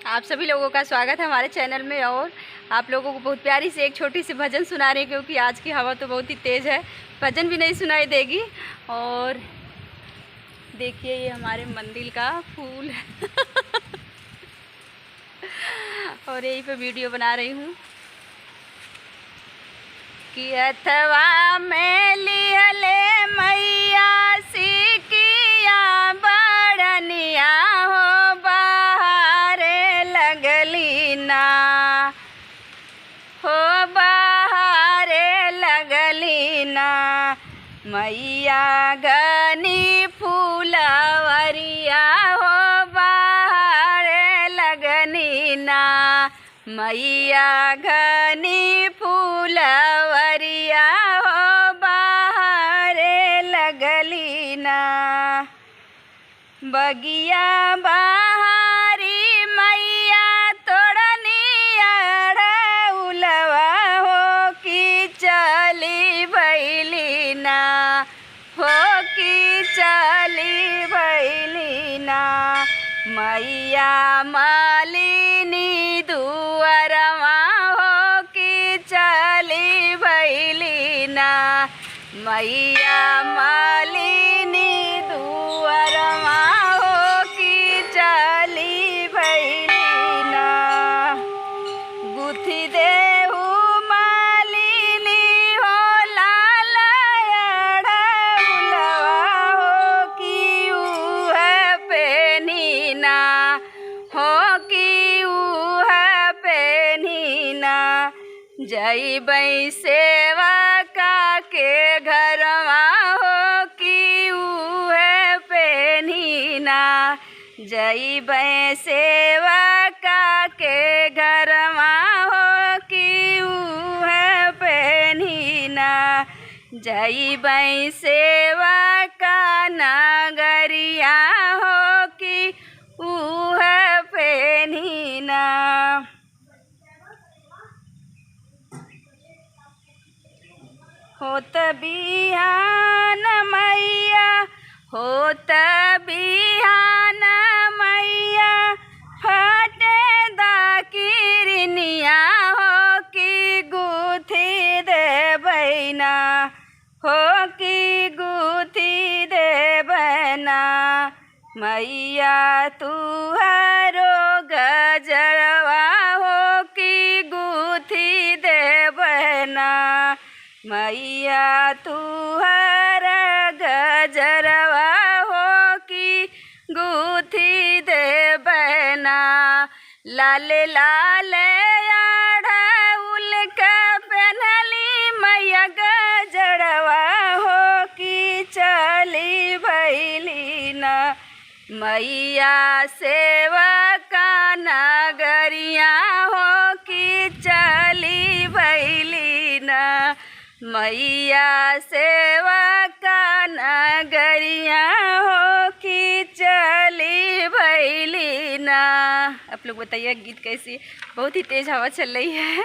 आप सभी लोगों का स्वागत है हमारे चैनल में। और आप लोगों को बहुत प्यारी से एक छोटी सी भजन सुना रहे हैं, क्योंकि आज की हवा तो बहुत ही तेज़ है, भजन भी नहीं सुनाई देगी। और देखिए ये हमारे मंदिर का फूल है और यहीं पे वीडियो बना रही हूँ कि अथवा में लिहले मैया सिकिया बड़निया हो बहारे लगली ना, हो बहारे लगली ना। मैया गनी फूलवरिया हो बहारे लगनी ना, मैया घनी फूलवरिया हो बहारे लगली ना। बगिया बहारी मैया तोड़नी अड़उलवा हो कि चली भैली ना, हो कि चली भैली ना। मैया मालिनी दुअरवा हो कि चली भैली ना, मैया मालिनी दुअरवा हो कि चली भैली ना। गुथी देहु मालिनी हो लाल अड़उलवा हो कि उह पेनी ना, हो कि उह पेनी ना। जइबै सेवका के घरवा हो कि उह पेनी ना, जइबै सेवका के घरवा हो कि उह पेनी ना। जइबै सेवका नगरिया हो कि उह पेनी ना। होत बिहान मैया, होत बिहान मैया फटे दा किरनिया हो कि गुथी देबै ना, हो कि गुथी देबै ना। मैया तुहरो गजरवा हो कि गुथी देबै ना, मैया तुहर गजरवा हो कि गुथी देबै ना। लाल लाल अड़उल के पहनली मैया गजरवा हो कि चली भैली ना। मैया सेवका नगरिया हो कि चली भैली ना, मैया सेवका नगरिया हो कि चली भैली ना। आप लोग बताइए गीत कैसी, बहुत ही तेज़ हवा चल रही है।